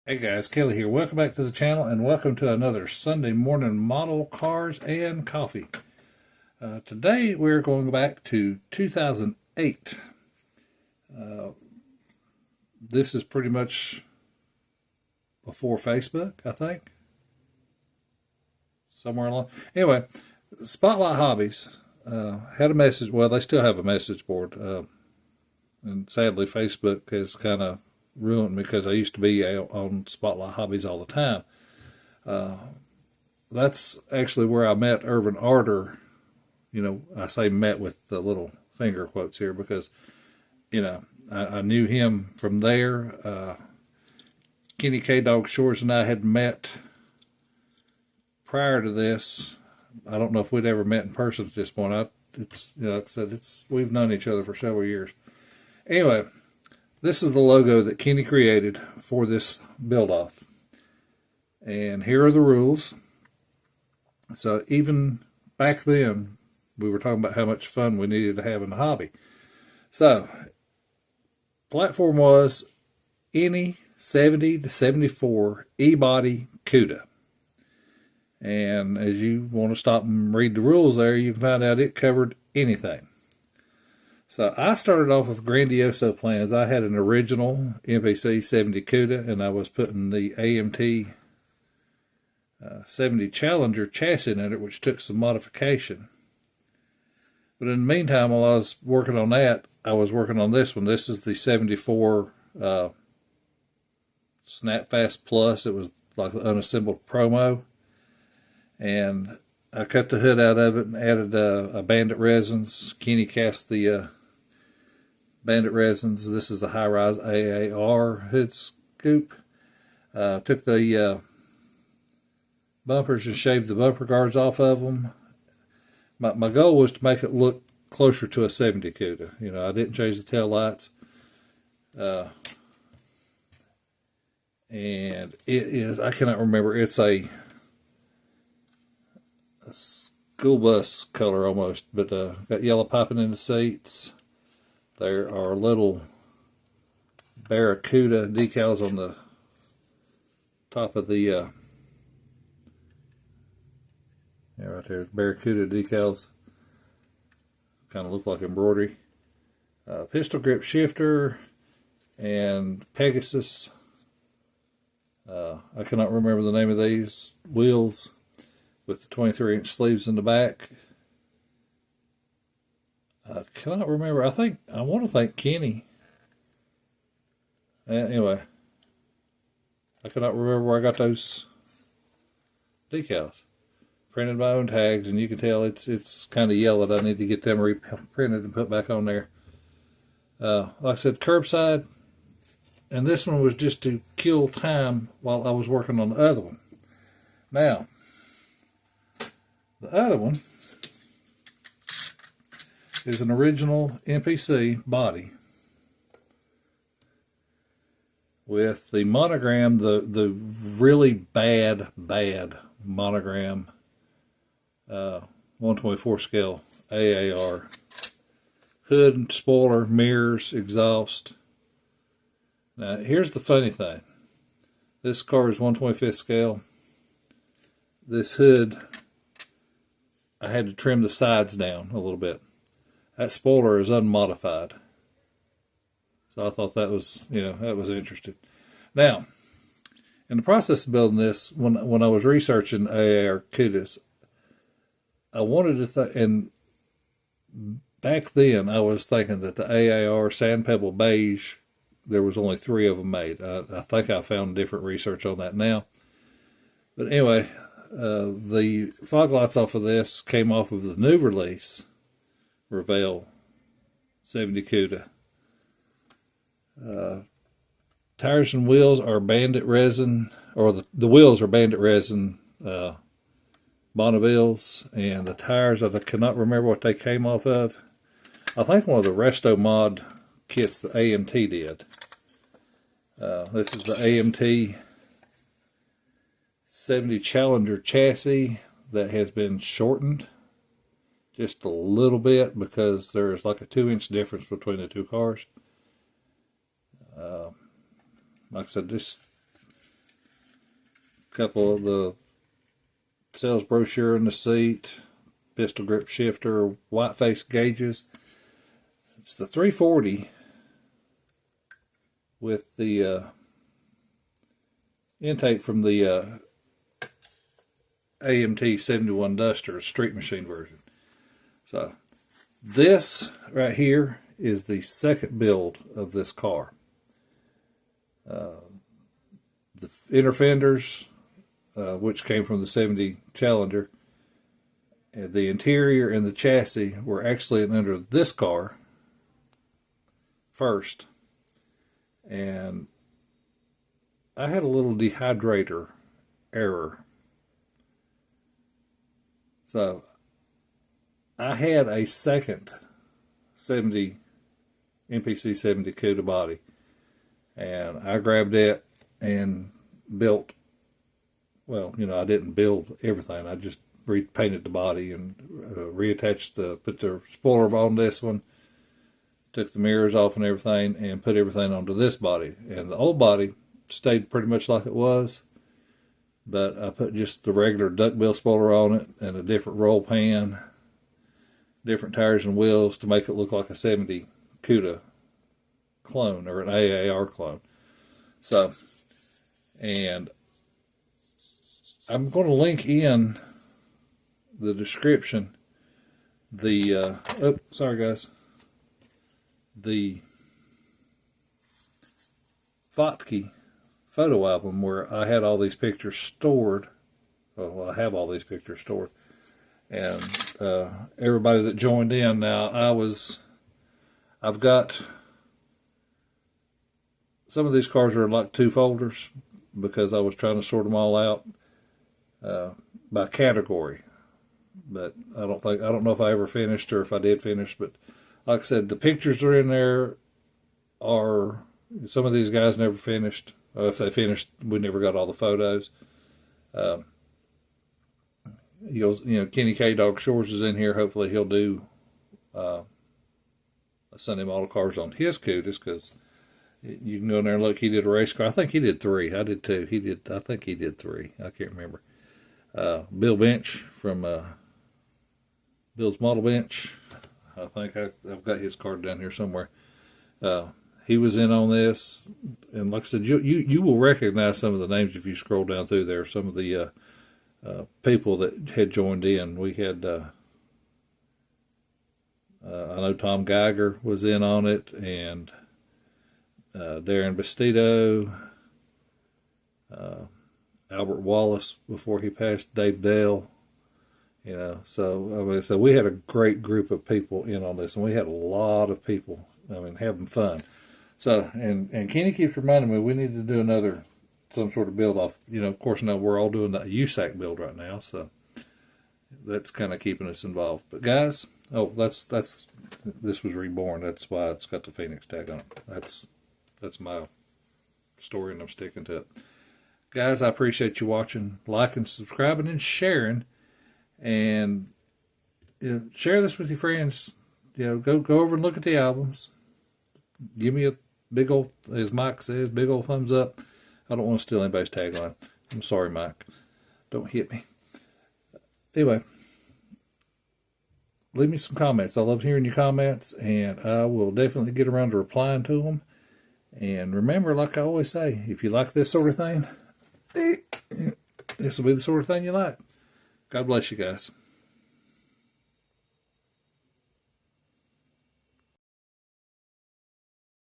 Hey guys, Kelly here. Welcome back to the channel and welcome to another Sunday morning model cars and coffee. Today we're going back to 2008. This is pretty much before Facebook, I think. Somewhere along. Anyway, Spotlight Hobbies had a message. Well, they still have a message board. And sadly, Facebook has kind of ruined me because I used to be on Spotlight Hobbies all the time. That's actually where I met Irvin Arter. You know, I say met with the little finger quotes here because, I knew him from there. Kenny K Dog Shores and I had met prior to this. I don't know if we'd ever met in person at this point. Like I said, we've known each other for several years. Anyway, this is the logo that Kenny created for this build-off. And here are the rules. So even back then, we were talking about how much fun we needed to have in the hobby. So, platform was any 70 to 74 E-body CUDA. And as you want to stop and read the rules there, you can find out it covered anything. So I started off with Grandioso plans. I had an original MPC 70 CUDA, and I was putting the AMT 70 Challenger chassis in it, which took some modification. But in the meantime, while I was working on that, I was working on this one. This is the 74 Snapfast Plus. It was like an unassembled promo. And I cut the hood out of it and added a Bandit resins. Kenny cast the Bandit resins. This is a high-rise AAR hood scoop. Took the bumpers and shaved the bumper guards off of them. My goal was to make it look closer to a 70 CUDA. You know, I didn't change the tail lights. And it is, I cannot remember, it's a school bus color almost, but got yellow piping in the seats. There are little Barracuda decals on the top of the right there, Barracuda decals. Kind of look like embroidery. Pistol grip shifter and Pegasus. I cannot remember the name of these wheels with the 23-inch sleeves in the back. I cannot remember. I want to thank Kenny. Anyway, I cannot remember where I got those decals. Printed my own tags, and you can tell it's kind of yellowed. I need to get them reprinted and put back on there. Like I said, curbside, and this one was just to kill time while I was working on the other one. Now, the other one is an original MPC body with the monogram, the really bad monogram 1/24 scale AAR. Hood, spoiler, mirrors, exhaust. Now here's the funny thing. This car is 1/25 scale. This hood, I had to trim the sides down a little bit. That spoiler is unmodified. So I thought that was, that was interesting. Now, in the process of building this, when I was researching AAR CUDAs, I wanted to and back then I was thinking that the AAR Sand Pebble Beige, there was only 3 of them made. I think I found different research on that now. But anyway, the fog lights off of this came off of the new release, Revell 70 CUDA. Tires and wheels are Bandit resin, or the wheels are Bandit resin Bonnevilles, and the tires, I cannot remember what they came off of. I think one of the Resto Mod kits the AMT did. This is the AMT 70 Challenger chassis that has been shortened just a little bit because there's like a 2-inch difference between the two cars. Like I said, couple of the sales brochure in the seat, pistol grip shifter, white face gauges. It's the 340 with the intake from the AMT 71 Duster street machine version. So this right here is the second build of this car. The inner fenders, which came from the 70 Challenger, the interior and the chassis were actually under this car first. And I had a little dehydrator error. So I had a second 70 MPC 70 Cuda body, and I grabbed it and built, well, you know, I didn't build everything. I just repainted the body and reattached put the spoiler on this one, took the mirrors off and everything, and put everything onto this body. And the old body stayed pretty much like it was, but I put just the regular duckbill spoiler on it and a different roll pan, different tires and wheels to make it look like a 70 Cuda clone or an AAR clone. So, and I'm going to link in the description the oh, sorry guys, the Fotke photo album where I had all these pictures stored. Well, I have all these pictures stored, and everybody that joined in. Now I've got some of these cars are like 2 folders because I was trying to sort them all out by category. But I don't know if I ever finished or if I did finish. But like I said, the pictures are in there. Are some of these guys never finished? If they finished, we never got all the photos. You know, Kenny K Dog Shores is in here. Hopefully, he'll do Sunday model cars on his Cudas, because you can go in there and look. He did a race car. I think he did 3. I did 2. I think he did 3. I can't remember. Bill Bench from Bill's Model Bench. I think I've got his card down here somewhere. He was in on this, and like I said, you will recognize some of the names if you scroll down through there. Some of the people that had joined in. We had I know Tom Geiger was in on it, and Darren Bastido, Albert Wallace before he passed, Dave Dale. You know, so we had a great group of people in on this, and we had a lot of people, I mean, having fun. So, and Kenny keeps reminding me we need to do some sort of build off. You know, of course, now we're all doing the USAC build right now, so that's kind of keeping us involved. But guys, this was reborn. That's why it's got the Phoenix tag on it. That's my story, and I'm sticking to it. Guys, I appreciate you watching, liking, subscribing, and sharing. And you know, share this with your friends. You know, go over and look at the albums. Give me a big old, as Mike says, big old thumbs up. I don't want to steal anybody's tagline. I'm sorry, Mike. Don't hit me. Anyway, leave me some comments. I love hearing your comments, and I will definitely get around to replying to them. And remember, like I always say, if you like this sort of thing, this will be the sort of thing you like. God bless you guys.